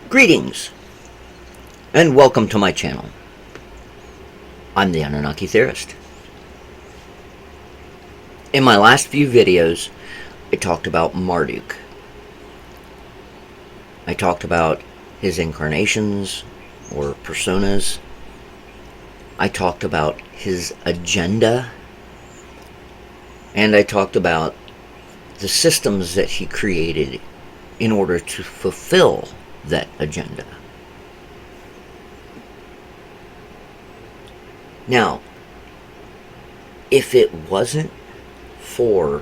Greetings, and welcome to my channel. I'm the Anunnaki Theorist. In my last few videos, I talked about Marduk. I talked about his incarnations, or personas. I talked about his agenda. And I talked about the systems that he created in order to fulfill that agenda. Now, if it wasn't for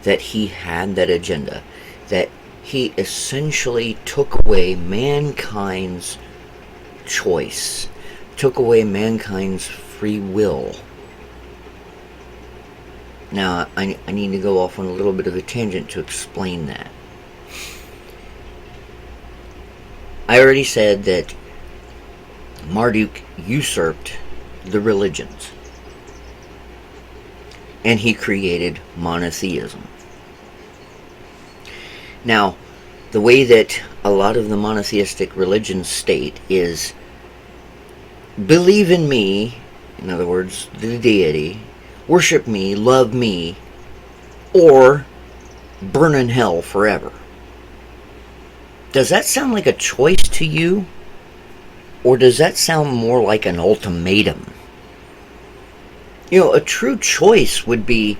that he had that agenda, that he essentially took away mankind's choice, took away mankind's free will. Now, I need to go off on a little bit of a tangent to explain that. I already said that Marduk usurped the religions, and he created monotheism. Now, the way that a lot of the monotheistic religions state is, believe in me, in other words, the deity, worship me, love me, or burn in hell forever. Does that sound like a choice to you? Or does that sound more like an ultimatum? You know, a true choice would be,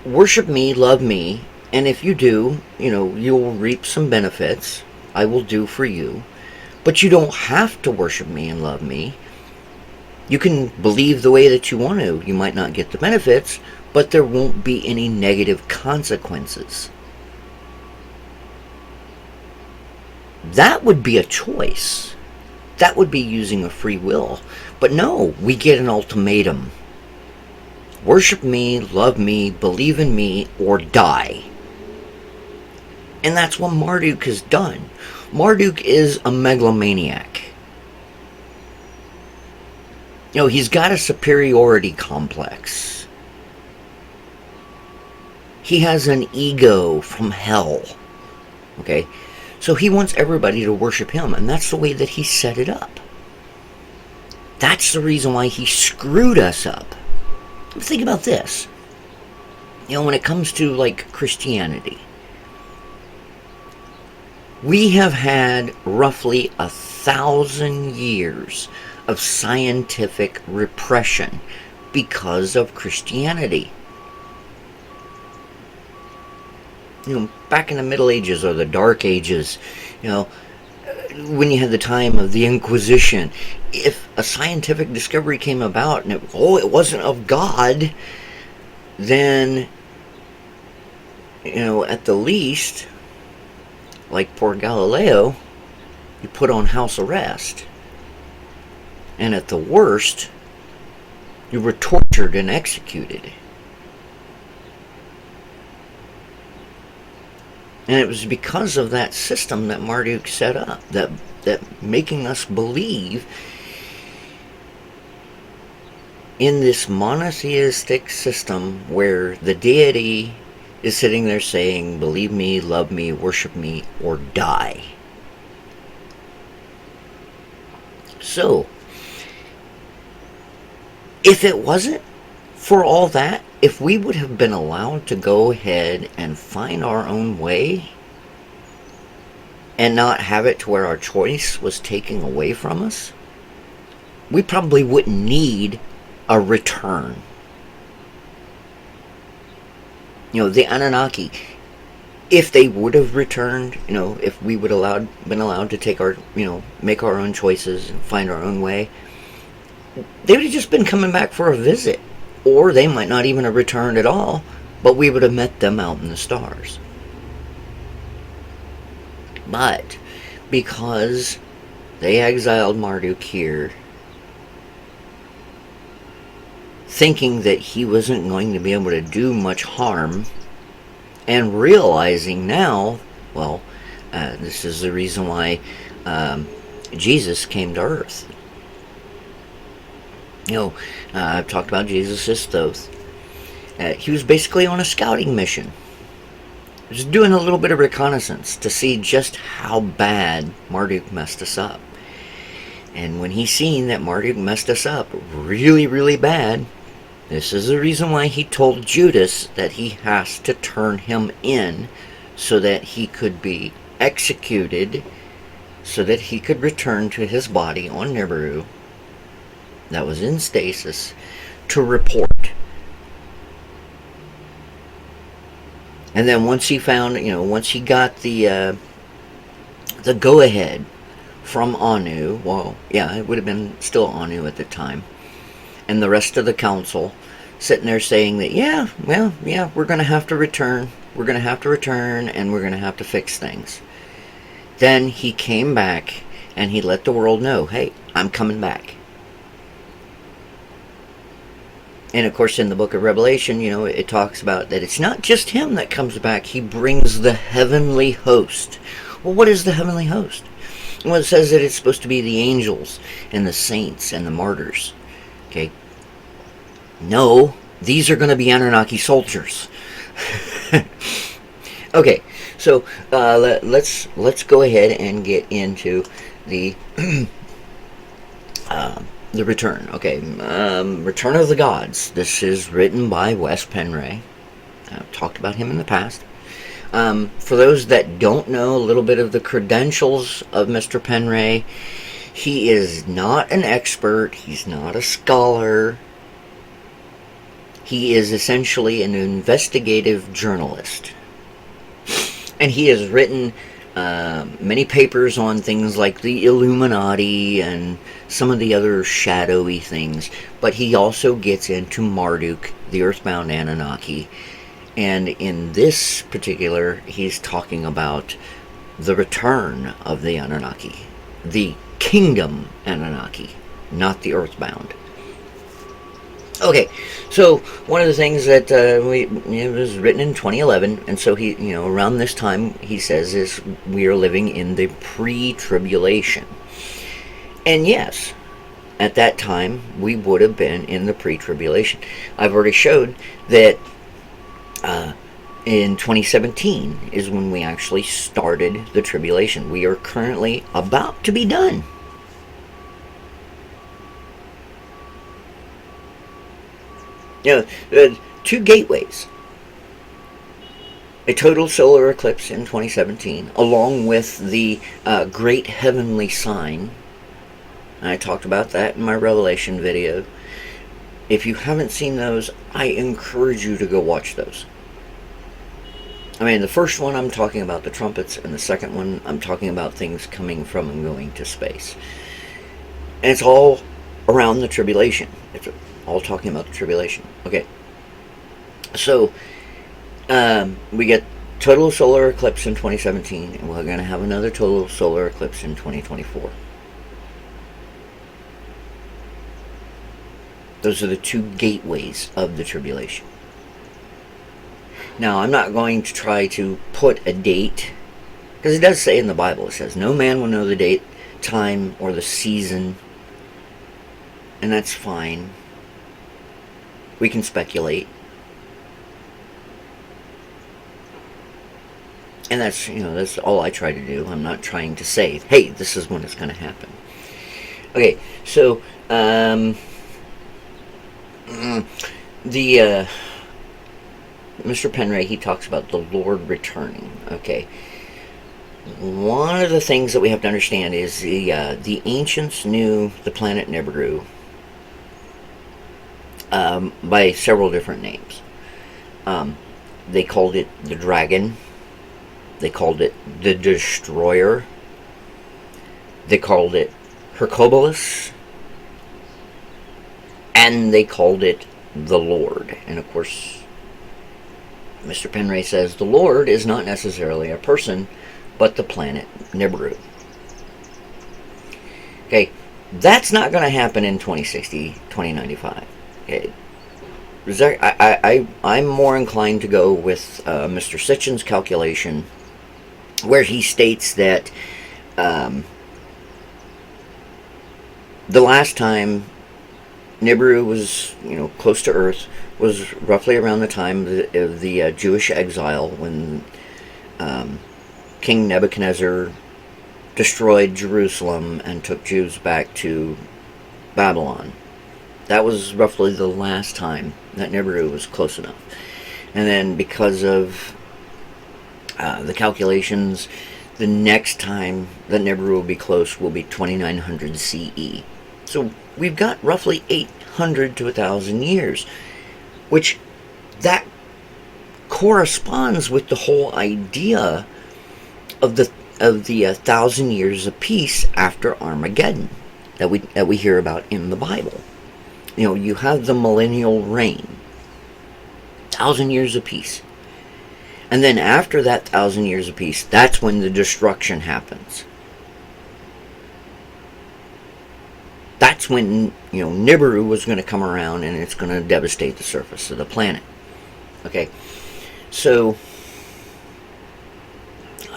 worship me, love me, and if you do, you'll reap some benefits. I will do for you. But you don't have to worship me and love me. You can believe the way that you want to. You might not get the benefits, but there won't be any negative consequences. That would be a choice. That would be using a free will. But no, we get an ultimatum. Worship me, love me, believe in me, or die. And that's what Marduk has done. Marduk is a megalomaniac. He's got a superiority complex. He has an ego from hell. Okay? So he wants everybody to worship him, and that's the way that he set it up. That's the reason why he screwed us up. Think about this. When it comes to, Christianity, we have had roughly 1,000 years of scientific repression because of Christianity. Back in the Middle Ages or the Dark Ages, when you had the time of the Inquisition, if a scientific discovery came about and it wasn't of God, then, at the least, like poor Galileo, you put on house arrest. And at the worst, you were tortured and executed. And it was because of that system that Marduk set up, that making us believe in this monotheistic system where the deity is sitting there saying, believe me, love me, worship me, or die. So, if it wasn't for all that, if we would have been allowed to go ahead and find our own way and not have it to where our choice was taken away from us, we probably wouldn't need a return. The Anunnaki, if they would have returned, if we would been allowed to take our, make our own choices and find our own way, they would have just been coming back for a visit. Or they might not even have returned at all, but we would have met them out in the stars. But because they exiled Marduk here, thinking that he wasn't going to be able to do much harm, and realizing now, this is the reason why Jesus came to earth. I've talked about Jesus' Thoth. He was basically on a scouting mission. was doing a little bit of reconnaissance to see just how bad Marduk messed us up. And when he seen that Marduk messed us up really, really bad, this is the reason why he told Judas that he has to turn him in so that he could be executed, so that he could return to his body on Nibiru that was in stasis to report. And then once he found, once he got the go-ahead from Anu, well, yeah, it would have been still Anu at the time, and the rest of the council sitting there saying that, yeah, we're going to have to return. We're going to have to return, and we're going to have to fix things. Then he came back, and he let the world know, hey, I'm coming back. And of course, in the book of Revelation, it talks about that it's not just him that comes back. He brings the heavenly host. Well, what is the heavenly host? Well, it says that it's supposed to be the angels and the saints and the martyrs. Okay. No, these are going to be Anunnaki soldiers. Okay, so let's go ahead and get into the the return. Okay, Return of the Gods. This is written by Wes Penray. I've talked about him in the past. For those that don't know a little bit of the credentials of Mr. Penray, he is not an expert. He's not a scholar. He is essentially an investigative journalist. And he has written many papers on things like the Illuminati and some of the other shadowy things. But he also gets into Marduk, the Earthbound Anunnaki. And in this particular, he's talking about the return of the Anunnaki. The kingdom Anunnaki, not the Earthbound. Okay, so one of the things that it was written in 2011, and so he, around this time, he says is we are living in the pre-tribulation. And yes, at that time, we would have been in the pre-tribulation. I've already showed that in 2017 is when we actually started the tribulation. We are currently about to be done. Two gateways. A total solar eclipse in 2017, along with the Great Heavenly Sign. I talked about that in my Revelation video. If you haven't seen those, I encourage you to go watch those. I mean, the first one I'm talking about the trumpets, and the second one I'm talking about things coming from and going to space. And it's all around the tribulation. It's all talking about the tribulation. Okay. So, we get total solar eclipse in 2017, and we're going to have another total solar eclipse in 2024. Those are the two gateways of the tribulation. Now, I'm not going to try to put a date, because it does say in the Bible, it says, no man will know the date, time, or the season, and that's fine. We can speculate. And that's all I try to do. I'm not trying to say, hey, this is when it's going to happen. Okay, so, Mr. Penray, he talks about the Lord returning. Okay. One of the things that we have to understand is the ancients knew the planet Nibiru by several different names. They called it the Dragon. They called it the Destroyer. They called it Hercules. And they called it the Lord. And of course, Mr. Penray says the Lord is not necessarily a person, but the planet Nibiru. Okay, that's not going to happen in 2060, 2095. Okay. I'm more inclined to go with Mr. Sitchin's calculation, where he states that the last time Nibiru was, close to Earth was roughly around the time of the Jewish exile, when King Nebuchadnezzar destroyed Jerusalem and took Jews back to Babylon. That was roughly the last time that Nibiru was close enough. And then because of the calculations, the next time that Nibiru will be close will be 2900 CE. So we've got roughly 800 to 1,000 years, which that corresponds with the whole idea of the 1,000 years of peace after Armageddon that we hear about in the Bible. You know, you have the millennial reign, 1,000 years of peace. And then after that 1,000 years of peace, that's when the destruction happens. That's when, you know, Nibiru was going to come around and it's going to devastate the surface of the planet. Okay, so,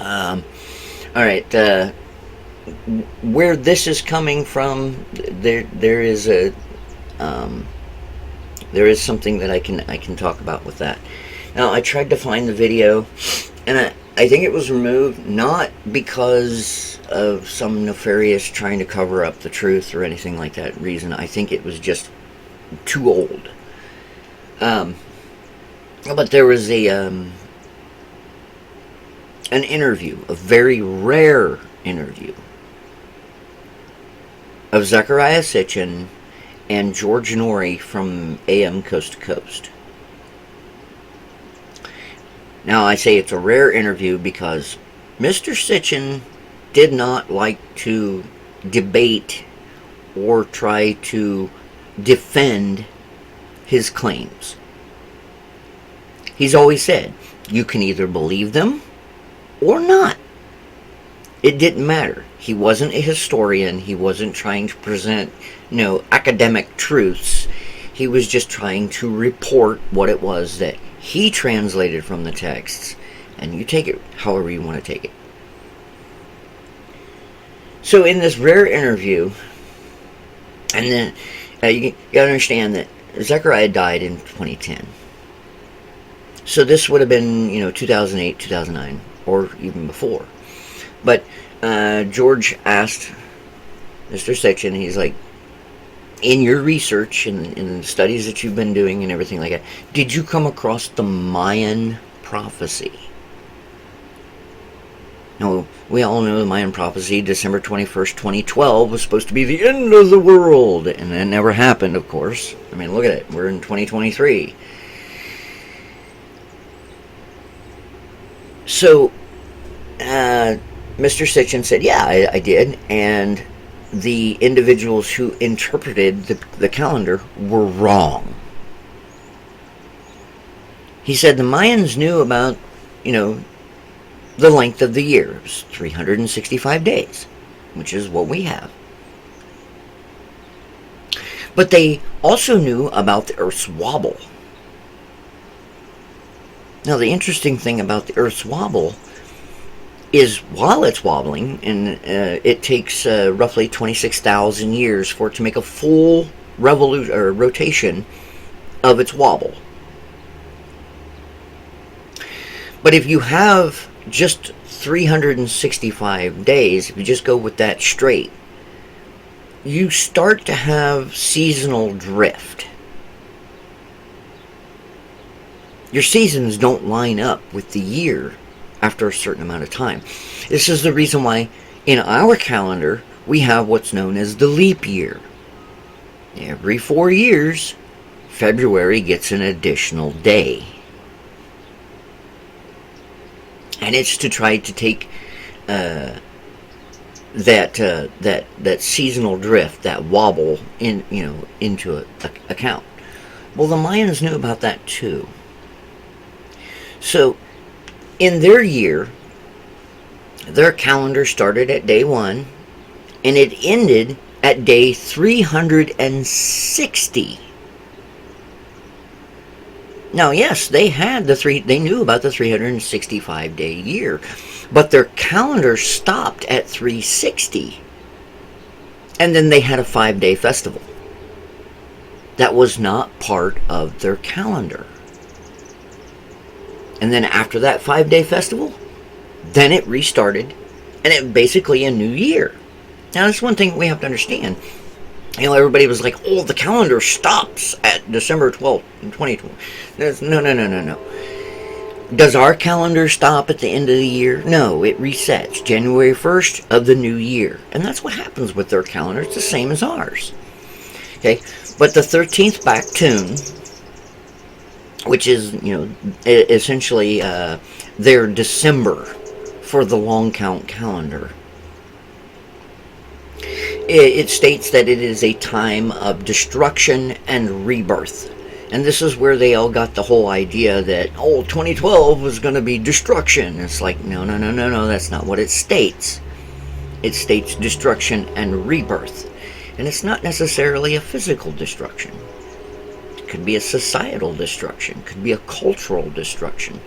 all right, where this is coming from, there is something that I can talk about with that. Now, I tried to find the video, and I think it was removed not because of some nefarious trying to cover up the truth or anything like that reason. I think it was just too old. But there was an interview, a very rare interview, of Zecharia Sitchin and George Norrie from AM Coast to Coast. Now, I say it's a rare interview because Mr. Sitchin did not like to debate or try to defend his claims. He's always said, you can either believe them or not. It didn't matter. He wasn't a historian. He wasn't trying to present, academic truths. He was just trying to report what it was that he translated from the texts, and you take it however you want to take it. So in this rare interview, and then you got to understand that Zecharia died in 2010. So this would have been, 2008, 2009, or even before. But George asked Mr. Sitchin, he's like, in your research and in the studies that you've been doing and everything like that, did you come across the Mayan prophecy? Now, we all know the Mayan prophecy, December 21st, 2012, was supposed to be the end of the world. And that never happened, of course. I mean, look at it. We're in 2023. So, Mr. Sitchin said, yeah, I did. And the individuals who interpreted the calendar were wrong. He said the Mayans knew about, the length of the year. It was 365 days, which is what we have. But they also knew about the Earth's wobble. Now, the interesting thing about the Earth's wobble is while it's wobbling, and it takes roughly 26,000 years for it to make a full rotation of its wobble. But if you have just 365 days, if you just go with that straight, you start to have seasonal drift. Your seasons don't line up with the year after a certain amount of time. This is the reason why in our calendar we have what's known as the leap year. Every 4 years, February gets an additional day. And it's to try to take that seasonal drift, that wobble, into account. Well, the Mayans knew about that too. So, in their year, their calendar started at day 1, and it ended at day 360. Now, yes, they knew about the 365-day year, but their calendar stopped at 360. And then they had a 5-day festival. That was not part of their calendar. And then after that 5-day festival, Then it restarted, and it basically a new year. Now, that's one thing we have to understand. Everybody was like, oh, the calendar stops at December 12th, 2020. No, no, no, no, no. Does our calendar stop at the end of the year? No, it resets January 1st of the new year. And that's what happens with their calendar. It's the same as ours. Okay, but the 13th back tune, which is, essentially their December for the long count calendar, it states that it is a time of destruction and rebirth. And this is where they all got the whole idea that, 2012 was going to be destruction. It's like, no, no, no, no, no, that's not what it states. It states destruction and rebirth. And it's not necessarily a physical destruction. It could be a societal destruction. It could be a cultural destruction.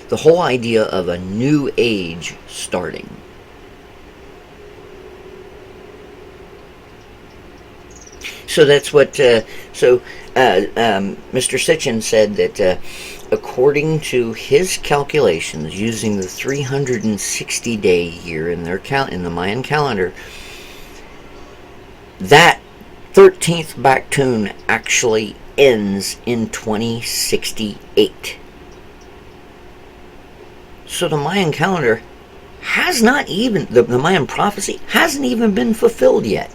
The whole idea of a new age starting. So that's what, Mr. Sitchin said that according to his calculations, using the 360-day year in the Mayan calendar, that 13th back tune actually ends in 2068. So the Mayan calendar has not even, the Mayan prophecy hasn't even been fulfilled yet.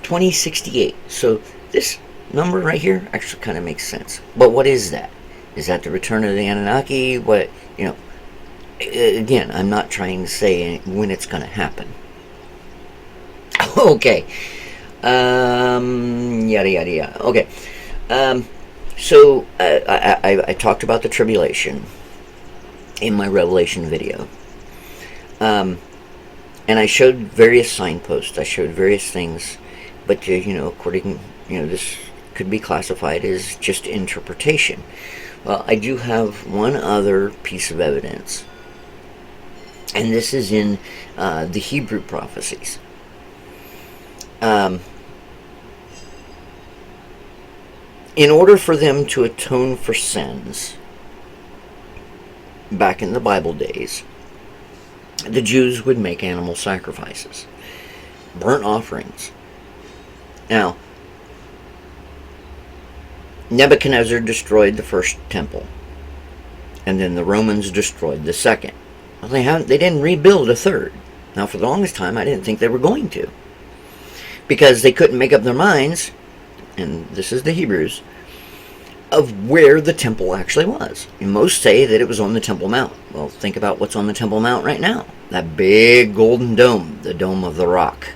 2068. So this number right here actually kind of makes sense. But what is that? Is that the return of the Anunnaki? What, again, I'm not trying to say when it's going to happen. Okay. Yada, yada, yada. Okay. So I talked about the tribulation in my Revelation video. And I showed various signposts. I showed various things. But, according, this could be classified as just interpretation. Well, I do have one other piece of evidence. And this is in the Hebrew prophecies. In order for them to atone for sins, back in the Bible days, the Jews would make animal sacrifices, burnt offerings. Now, Nebuchadnezzar destroyed the first temple, and then the Romans destroyed the second. Well, they didn't rebuild a third. Now, for the longest time, I didn't think they were going to, because they couldn't make up their minds, and this is the Hebrews, of where the temple actually was. And most say that it was on the Temple Mount. Well, think about what's on the Temple Mount right now. That big golden dome, the Dome of the Rock.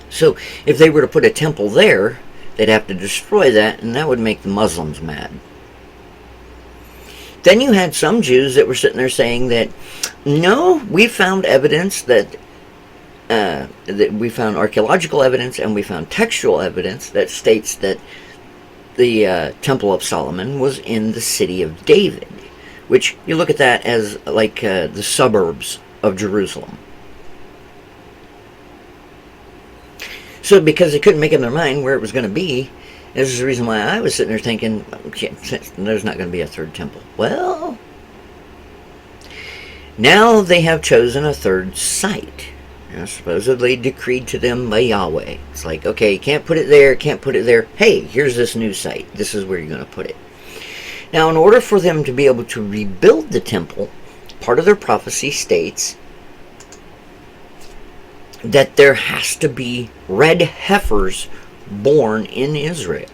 So if they were to put a temple there, they'd have to destroy that, and that would make the Muslims mad. Then you had some Jews that were sitting there saying that, no, we found evidence that we found archaeological evidence and we found textual evidence that states that the Temple of Solomon was in the city of David, which you look at that as like the suburbs of Jerusalem. So because they couldn't make up their mind where it was going to be, this is the reason why I was sitting there thinking, okay, there's not going to be a third temple. Well, now they have chosen a third site. Supposedly decreed to them by Yahweh. It's like, okay, you can't put it there, can't put it there. Hey, here's this new site. This is where you're going to put it. Now, in order for them to be able to rebuild the temple, part of their prophecy states that there has to be red heifers born in Israel.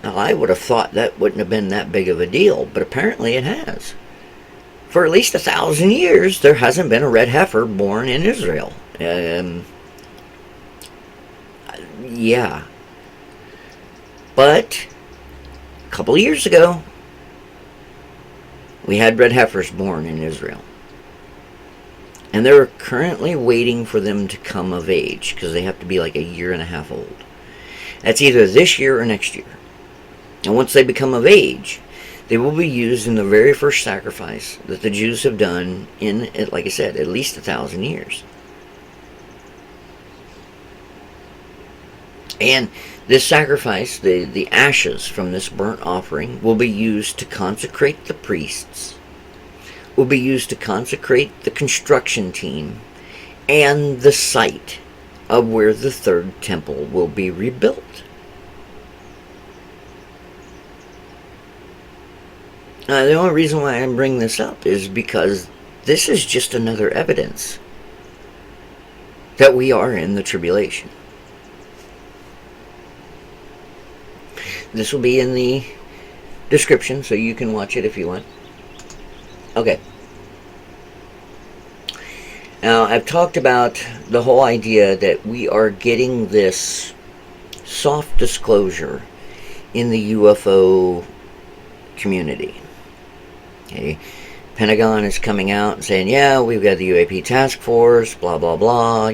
Now, I would have thought that wouldn't have been that big of a deal, but apparently it has. For at least 1,000 years, there hasn't been a red heifer born in Israel. Yeah. But a couple of years ago, we had red heifers born in Israel. And they're currently waiting for them to come of age, because they have to be like 1.5 years old. That's either this year or next year. And once they become of age, they will be used in the very first sacrifice that the Jews have done in, like I said, at least 1,000 years. And this sacrifice, the ashes from this burnt offering, will be used to consecrate the priests, will be used to consecrate the construction team, and the site of where the third temple will be rebuilt. The only reason why I bring this up is because this is just another evidence that we are in the tribulation. This will be in the description, so you can watch it if you want. Okay. Now, I've talked about the whole idea that we are getting this soft disclosure in the UFO community. Okay. Pentagon is coming out and saying, yeah, we've got the UAP task force, blah, blah, blah.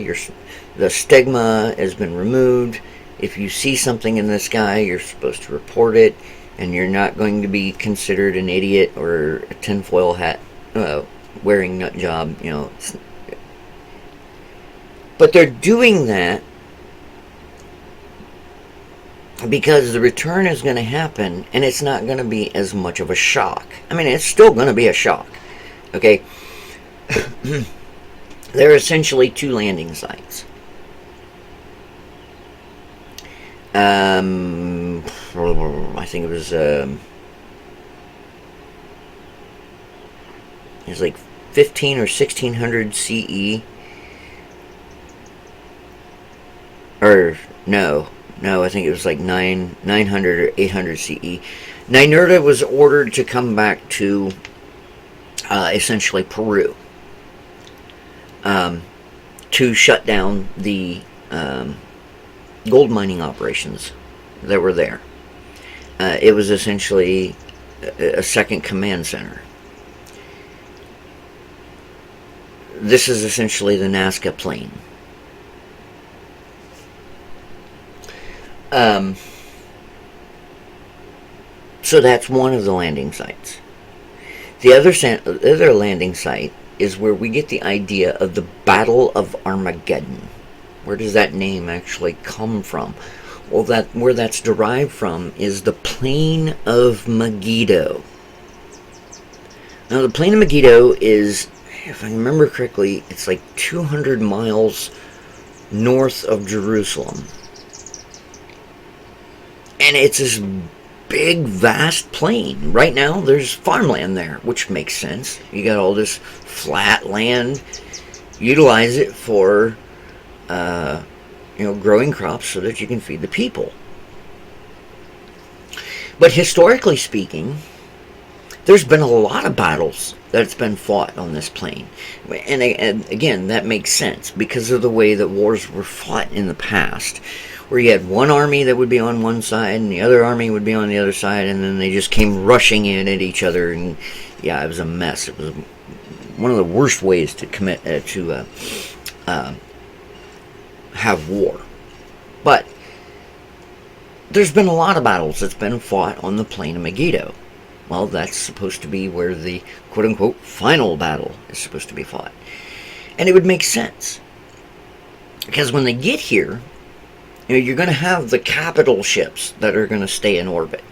The stigma has been removed. If you see something in the sky, you're supposed to report it, and you're not going to be considered an idiot or a tinfoil hat wearing nut job, But they're doing that because the return is going to happen, and it's not going to be as much of a shock. I mean, it's still going to be a shock. Okay? There are essentially two landing sites. I think it was like 15 or 1600 CE. Or no, I think it was like 900 or 800 CE. Ninurta was ordered to come back to essentially Peru to shut down the gold mining operations that were there. It was essentially a second command center. This is essentially the Nazca Plain. So that's one of the landing sites. The other landing site is where we get the idea of the Battle of Armageddon. Where does that name actually come from? Well, where that's derived from is the Plain of Megiddo. Now, the Plain of Megiddo is, if I remember correctly, it's like 200 miles north of Jerusalem. And it's this big, vast plain. Right now, there's farmland there, which makes sense. You got all this flat land. Utilize it for, growing crops so that you can feed the people. But historically speaking, there's been a lot of battles that's been fought on this plain. And again, that makes sense because of the way that wars were fought in the past, where you had one army that would be on one side and the other army would be on the other side, and then they just came rushing in at each other, and yeah, it was a mess. It was one of the worst ways to commit have war. But there's been a lot of battles that's been fought on the Plain of Megiddo. Well, that's supposed to be where the quote-unquote final battle is supposed to be fought. And it would make sense, because when they get here, you're going to have the capital ships that are going to stay in orbit.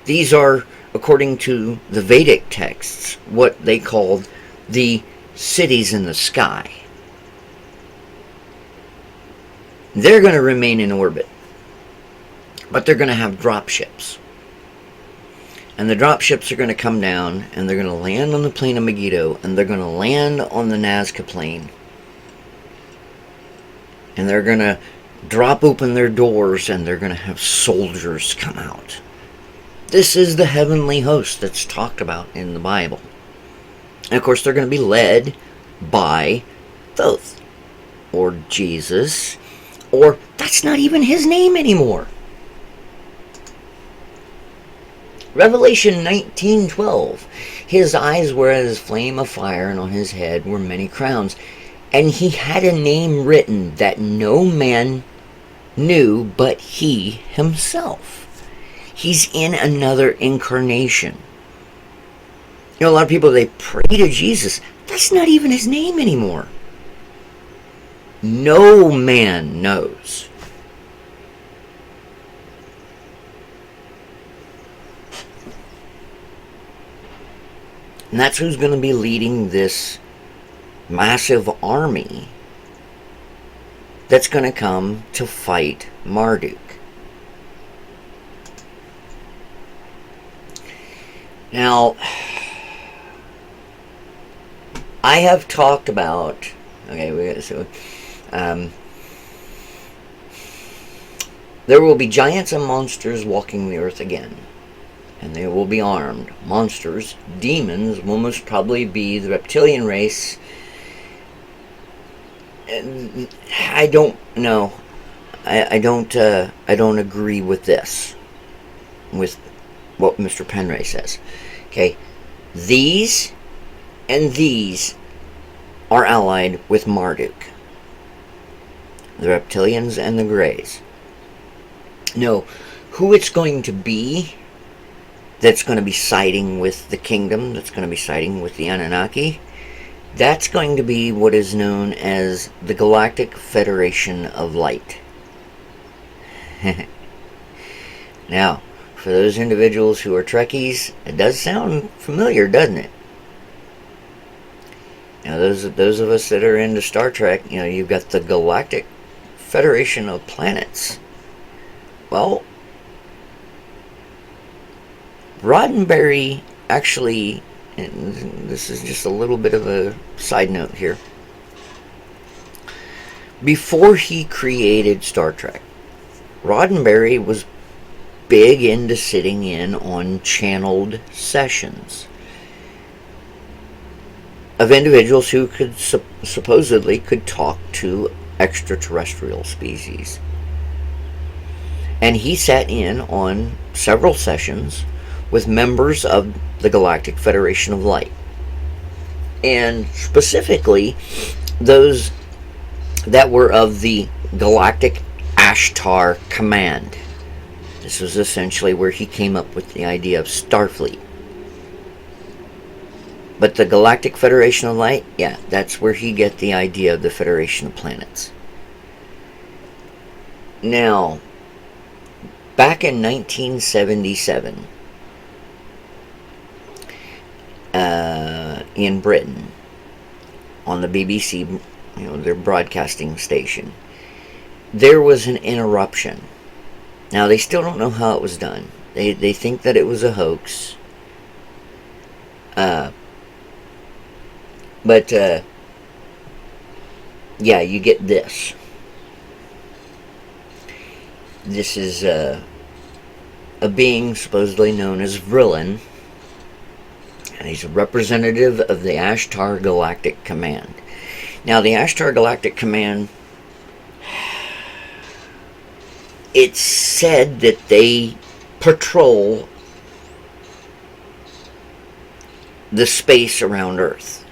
These are, according to the Vedic texts, what they called the cities in the sky. They're going to remain in orbit, but they're going to have drop ships. And the drop ships are going to come down, and they're going to land on the Plain of Megiddo, and they're going to land on the Nazca Plain. And they're going to drop open their doors, and they're going to have soldiers come out. This is the heavenly host that's talked about in the Bible. And of course, they're going to be led by Thoth, or Jesus, or that's not even his name anymore. Revelation 19:12. His eyes were as flame of fire, and on his head were many crowns. And he had a name written that no man knew but he himself. He's in another incarnation. A lot of people, they pray to Jesus. That's not even his name anymore. No man knows. And that's who's going to be leading this massive army that's going to come to fight Marduk. Now, I have talked about, there will be giants and monsters walking the earth again, and they will be armed. Monsters, demons, will most probably be the reptilian race. I don't know. I don't agree with this, with what Mr. Penray says. Okay, these and these are allied with Marduk. The reptilians and the Greys. No, who it's going to be that's going to be siding with the kingdom, that's going to be siding with the Anunnaki, that's going to be what is known as the Galactic Federation of Light. Now, for those individuals who are Trekkies, it does sound familiar, doesn't it? Now, those of us that are into Star Trek, you've got the Galactic Federation of Planets. Well, Roddenberry actually, and this is just a little bit of a side note here, before he created Star Trek, Roddenberry was big into sitting in on channeled sessions of individuals who could supposedly could talk to extraterrestrial species. And he sat in on several sessions with members of the Galactic Federation of Light. And specifically, those that were of the Galactic Ashtar Command. This was essentially where he came up with the idea of Starfleet. But the Galactic Federation of Light, yeah, that's where he get the idea of the Federation of Planets. Now, back in 1977, in Britain, on the BBC, their broadcasting station, there was an interruption. Now, they still don't know how it was done. They think that it was a hoax. But yeah, you get this. This is a being supposedly known as Vrillin, and he's a representative of the Ashtar Galactic Command. Now, the Ashtar Galactic Command, it's said that they patrol the space around Earth.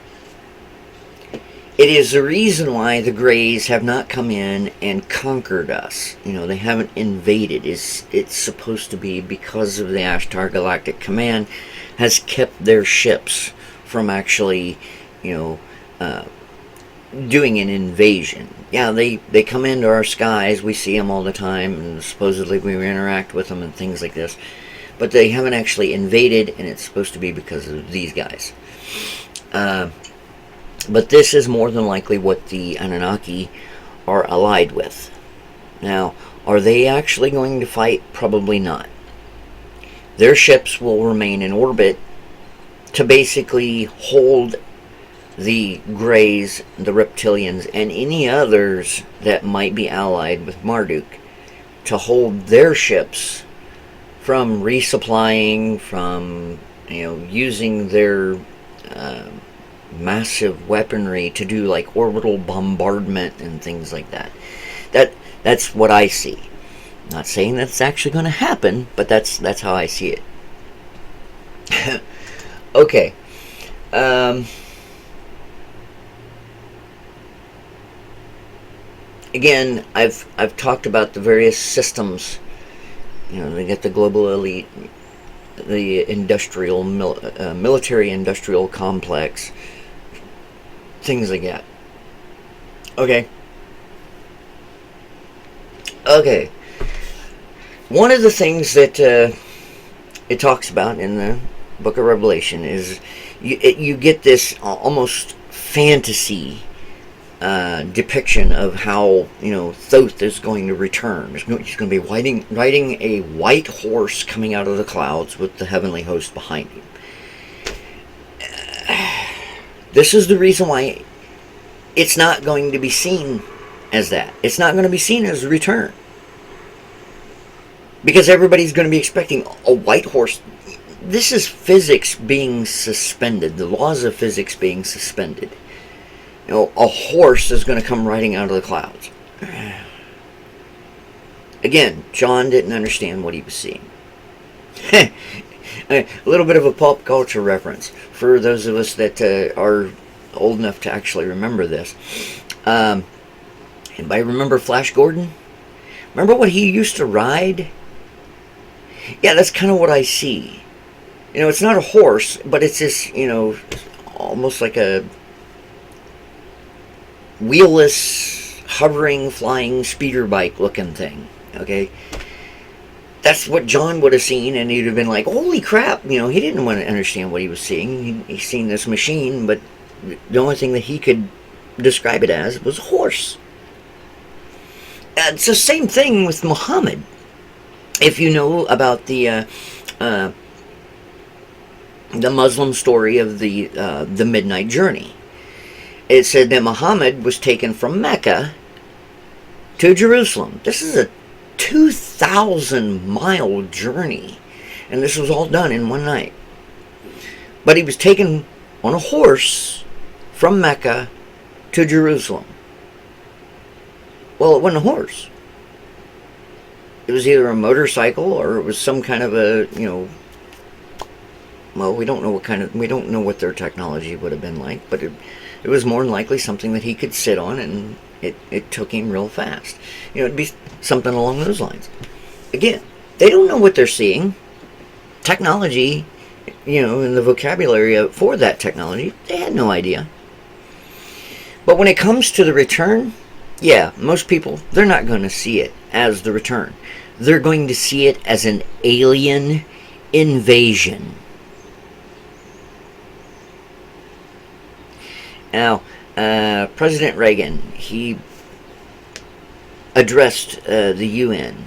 It is the reason why the Greys have not come in and conquered us. They haven't invaded. It's supposed to be because of the Ashtar Galactic Command has kept their ships from actually, doing an invasion. Yeah, they come into our skies. We see them all the time, and supposedly we interact with them and things like this. But they haven't actually invaded, and it's supposed to be because of these guys. But this is more than likely what the Anunnaki are allied with. Now, are they actually going to fight? Probably not. Their ships will remain in orbit to basically hold the Greys, the Reptilians, and any others that might be allied with Marduk, to hold their ships from resupplying, from using their massive weaponry to do like orbital bombardment and things like that. That's what I see. Not saying that's actually going to happen, but that's how I see it. Okay. Again, I've talked about the various systems. They get the global elite, the industrial, military-industrial complex, things like that. Okay. One of the things that it talks about in Book of Revelation, is you get this almost fantasy depiction of how, Thoth is going to return. He's going to be riding a white horse coming out of the clouds with the heavenly host behind him. This is the reason why it's not going to be seen as that. It's not going to be seen as a return. Because everybody's going to be expecting a white horse. This is physics being suspended. The laws of physics being suspended. A horse is going to come riding out of the clouds. Again, John didn't understand what he was seeing. A little bit of a pop culture reference for those of us that are old enough to actually remember this. Anybody remember Flash Gordon? Remember what he used to ride? Yeah, that's kind of what I see. It's not a horse, but it's this, almost like a wheelless, hovering, flying speeder bike looking thing. Okay? That's what John would have seen, and he'd have been like, holy crap. He didn't want to understand what he was seeing. He's seen this machine, but the only thing that he could describe it as was a horse. It's the same thing with Muhammad. If you know about the Muslim story of the Midnight Journey, it said that Muhammad was taken from Mecca to Jerusalem. This is a 2,000-mile journey, and this was all done in one night. But he was taken on a horse from Mecca to Jerusalem. Well, it wasn't a horse. It was either a motorcycle or it was some kind of a, well, we don't know what their technology would have been like, but it was more than likely something that he could sit on, and it took him real fast. It'd be something along those lines. Again, they don't know what they're seeing. Technology, and the vocabulary for that technology, they had no idea. But when it comes to the return, yeah, most people, they're not going to see it as the return. They're going to see it as an alien invasion. Now, President Reagan, he addressed the UN,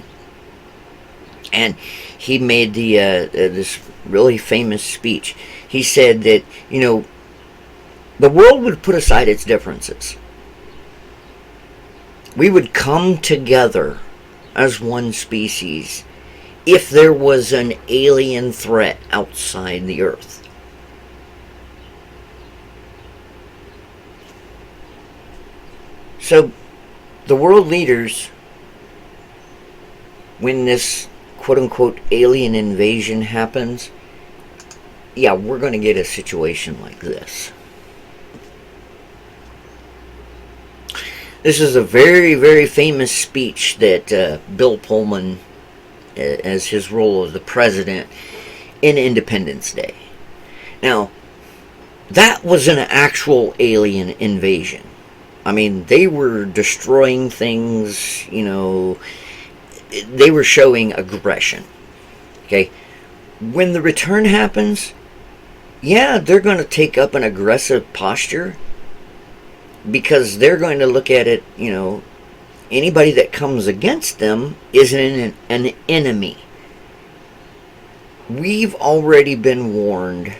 and he made this really famous speech. He said that, the world would put aside its differences. We would come together as one species if there was an alien threat outside the Earth. So, the world leaders, when this quote-unquote alien invasion happens, yeah, we're going to get a situation like this. This is a very, very famous speech that Bill Pullman, as his role as the president in Independence Day. Now, that was an actual alien invasion. I mean, they were destroying things, they were showing aggression. Okay? When the return happens, yeah, they're going to take up an aggressive posture, because they're going to look at it, anybody that comes against them is an enemy. We've already been warned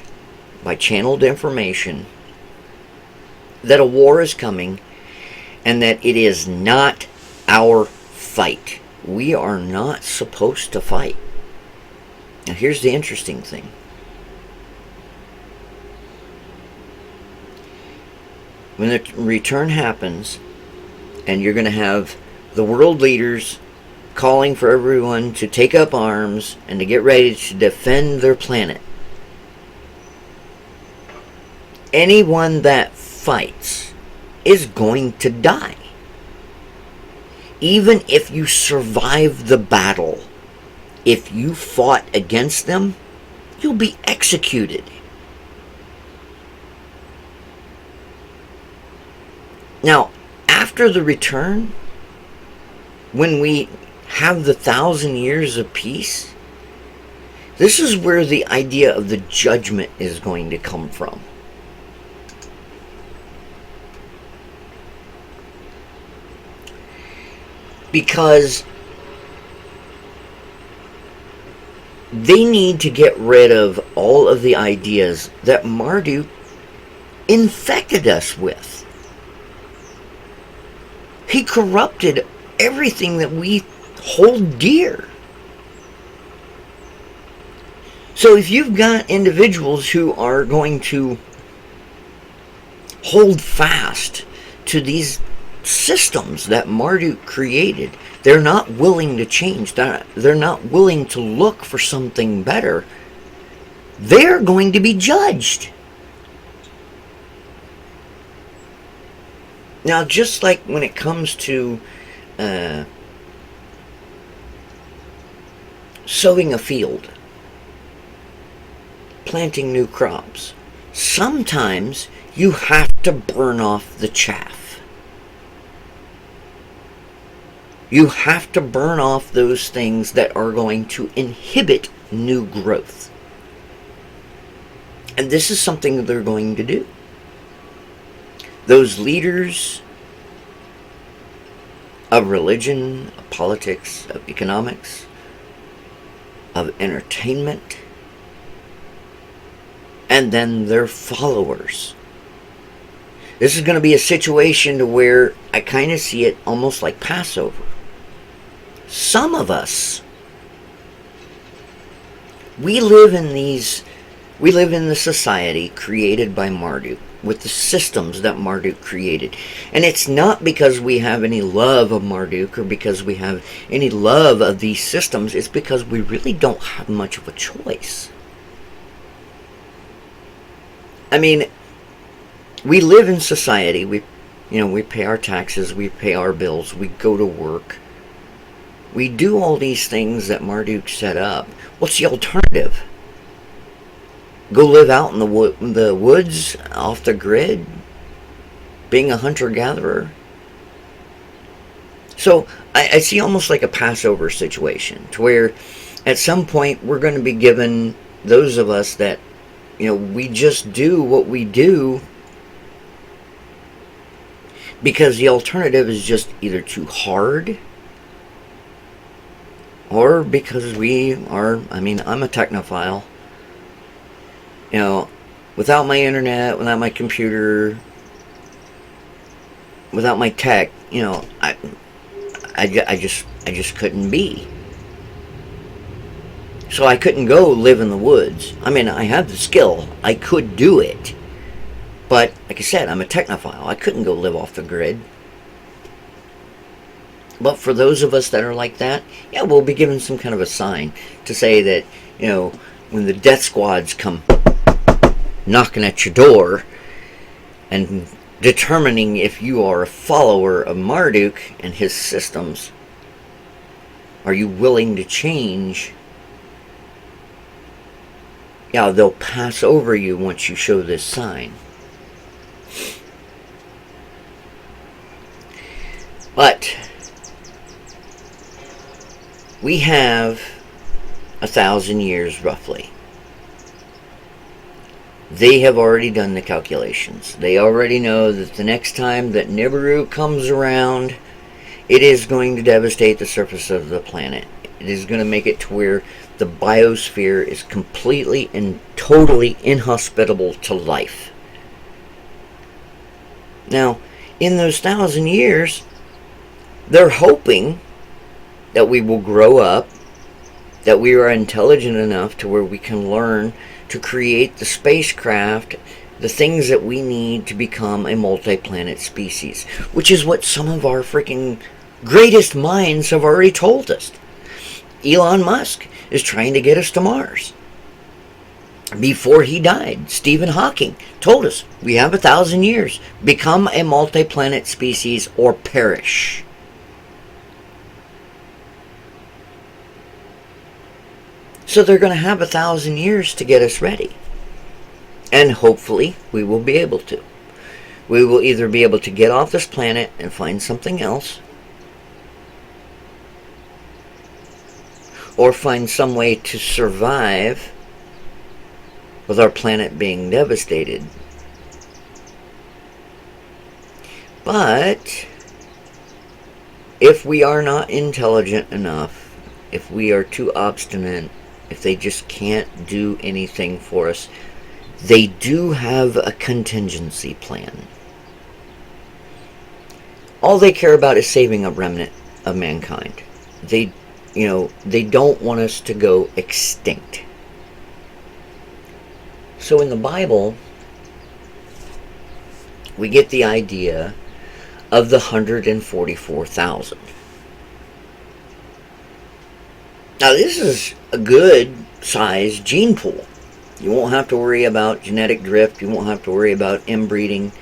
by channeled information that a war is coming, and that it is not our fight. We are not supposed to fight. Now here's the interesting thing. When the return happens, and you're going to have the world leaders calling for everyone to take up arms and to get ready to defend their planet, anyone that fights is going to die. Even if you survive the battle, if you fought against them, you'll be executed. Now, after the return, when we have the 1,000 years of peace, This is where the idea of the judgment is going to come from. Because they need to get rid of all of the ideas that Marduk infected us with. He corrupted everything that we hold dear. So if you've got individuals who are going to hold fast to these systems that Marduk created, they're not willing to change, they're not willing to look for something better, they're going to be judged. Now, just like when it comes to sowing a field, planting new crops, sometimes you have to burn off the chaff. You have to burn off those things that are going to inhibit new growth. And this is something that they're going to do. Those leaders of religion, of politics, of economics, of entertainment, and then their followers. This is going to be a situation to where I kind of see it almost like Passover. Some of us, we live in the society created by Marduk, with the systems that Marduk created. And it's not because we have any love of Marduk or because we have any love of these systems, it's because we really don't have much of a choice. I mean, we live in society. We pay our taxes, we pay our bills, we go to work. We do all these things that Marduk set up. What's the alternative? Go live out in the woods, off the grid, being a hunter-gatherer? So I see almost like a Passover situation, to where at some point we're going to be given, those of us that, we just do what we do because the alternative is just either too hard, or because I'm a technophile. Without my internet, without my computer, without my tech, I just couldn't be. So I couldn't go live in the woods. I mean, I have the skill. I could do it. But, like I said, I'm a technophile. I couldn't go live off the grid. But for those of us that are like that, yeah, we'll be given some kind of a sign to say that, when the death squads come knocking at your door and determining if you are a follower of Marduk and his systems, are you willing to change? Yeah, they'll pass over you once you show this sign. But we have 1,000 years roughly. They have already done the calculations. They already know that the next time that Nibiru comes around, it is going to devastate the surface of the planet. It is going to make it to where the biosphere is completely and totally inhospitable to life. Now, in those 1,000 years, they're hoping that we will grow up, that we are intelligent enough to where we can learn to create the spacecraft, the things that we need to become a multi-planet species, which is what some of our freaking greatest minds have already told us. Elon Musk is trying to get us to Mars. Before he died, Stephen Hawking told us, we have 1,000 years. Become a multi-planet species or perish. So they're going to have 1,000 years to get us ready. And hopefully we will be able to. We will either be able to get off this planet and find something else, or find some way to survive with our planet being devastated. But if we are not intelligent enough, if we are too obstinate, if they just can't do anything for us, they do have a contingency plan. All they care about is saving a remnant of mankind. They don't want us to go extinct. So in the Bible, we get the idea of the 144,000. Now this is a good sized gene pool. You won't have to worry about genetic drift. You won't have to worry about inbreeding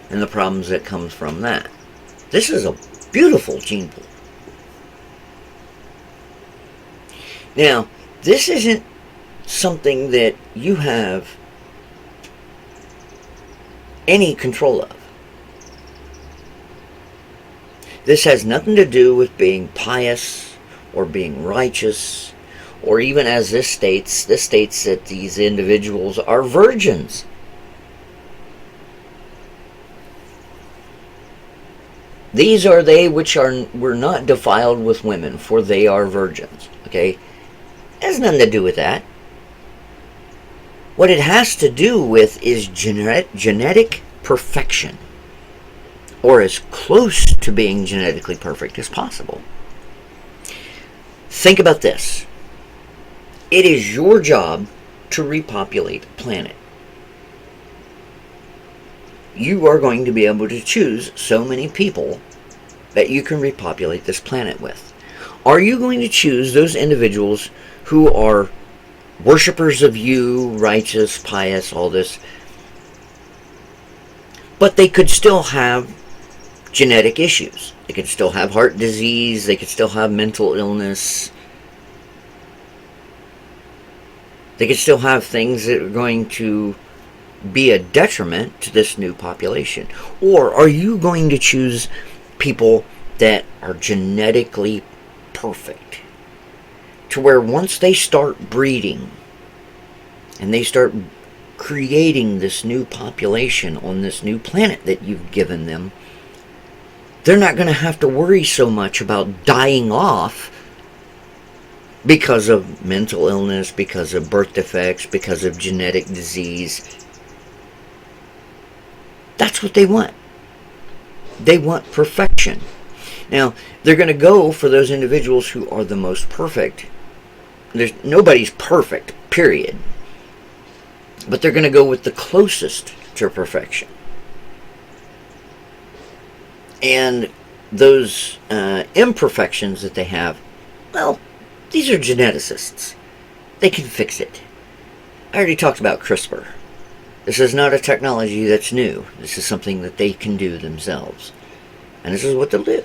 and the problems that comes from that. This is a beautiful gene pool. Now, this isn't something that you have any control of. This has nothing to do with being pious or being righteous, or even as this states that these individuals are virgins. These are they which were not defiled with women, for they are virgins. Okay? It has nothing to do with that. What it has to do with is genetic perfection, or as close to being genetically perfect as possible. Think about this. It is your job to repopulate the planet. You are going to be able to choose so many people that you can repopulate this planet with. Are you going to choose those individuals who are worshipers of you, righteous, pious, all this, but they could still have genetic issues? They could still have heart disease. They could still have mental illness. They could still have things that are going to be a detriment to this new population. Or are you going to choose people that are genetically perfect, to where once they start breeding and they start creating this new population on this new planet that you've given them, they're not going to have to worry so much about dying off because of mental illness, because of birth defects, because of genetic disease. That's what they want. They want perfection. Now, they're going to go for those individuals who are the most perfect. Nobody's perfect, period. But they're going to go with the closest to perfection. And those imperfections that they have, well, these are geneticists. They can fix it. I already talked about CRISPR. This is not a technology that's new. This is something that they can do themselves. And this is what they'll do.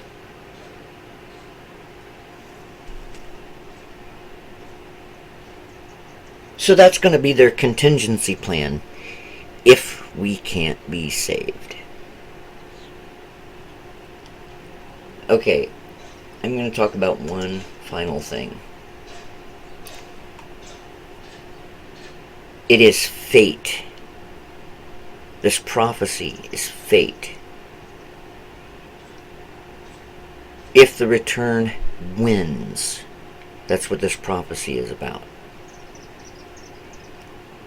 So that's going to be their contingency plan if we can't be saved. Okay, I'm going to talk about one final thing. It is fate. This prophecy is fate. If the return wins, that's what this prophecy is about.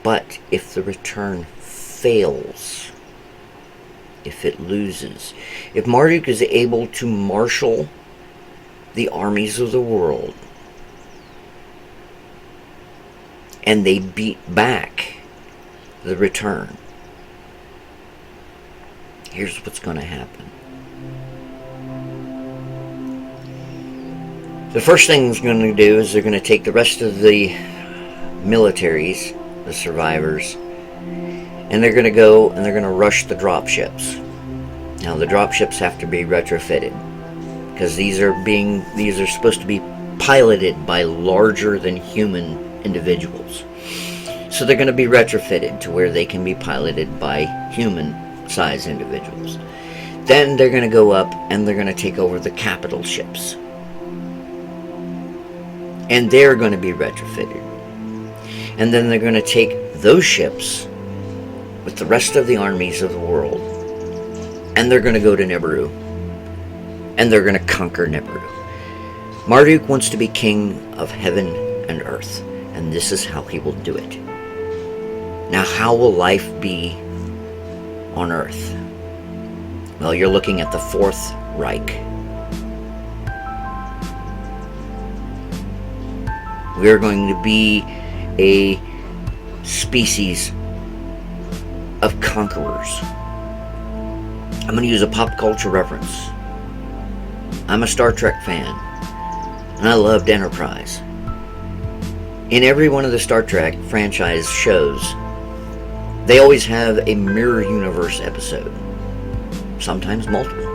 But if the return fails, if it loses, if Marduk is able to marshal the armies of the world and they beat back the return, here's what's going to happen. The first thing it's going to do is they're going to take the rest of the militaries, the survivors, and they're going to go and they're going to rush the drop ships. Now the drop ships have to be retrofitted because these are supposed to be piloted by larger than human individuals. So they're going to be retrofitted to where they can be piloted by human-sized individuals. Then they're going to go up and they're going to take over the capital ships. and they're going to be retrofitted. And then they're going to take those ships with the rest of the armies of the world, and they're going to go to Nibiru, and they're going to conquer Nibiru. Marduk wants to be king of heaven and earth, and this is how he will do it. Now, how will life be on earth? Well, you're looking at the Fourth Reich. We're going to be a species of conquerors. I'm going to use a pop culture reference. I'm a Star Trek fan, and I loved Enterprise. In every one of the Star Trek franchise shows, they always have a mirror universe episode, sometimes multiple.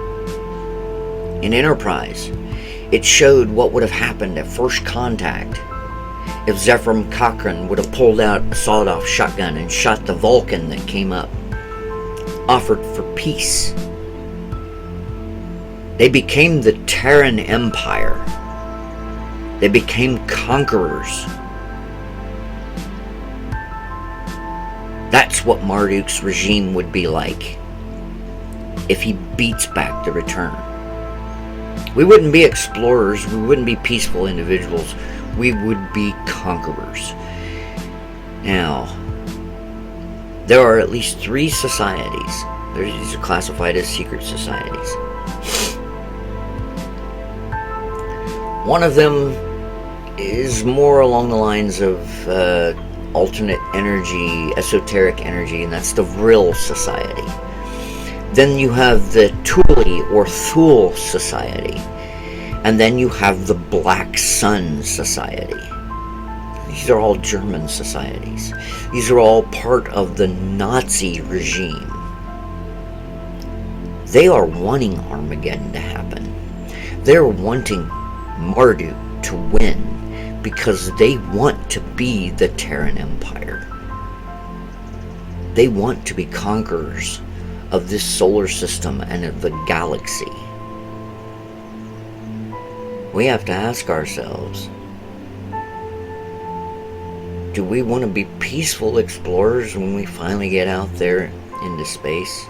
In Enterprise, it showed what would have happened at first contact if Zefram Cochrane would have pulled out a sawed-off shotgun and shot the Vulcan that came up, offered for peace. They became the Terran Empire. They became conquerors. That's what Marduk's regime would be like if he beats back the return. We wouldn't be explorers, we wouldn't be peaceful individuals, we would be conquerors. Now, there are at least 3 societies. These are classified as secret societies. One of them is more along the lines of alternate energy, esoteric energy, and that's the Vril Society. Then you have the Thule or Thule Society. And then you have the Black Sun Society. These are all German societies. These are all part of the Nazi regime. They are wanting Armageddon to happen. They're wanting Marduk to win because they want to be the Terran Empire. They want to be conquerors of this solar system and of the galaxy. We have to ask ourselves, do we want to be peaceful explorers when we finally get out there into space?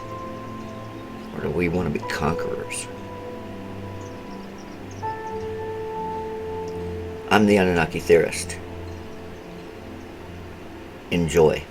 Or do we want to be conquerors? I'm the Anunnaki theorist. Enjoy.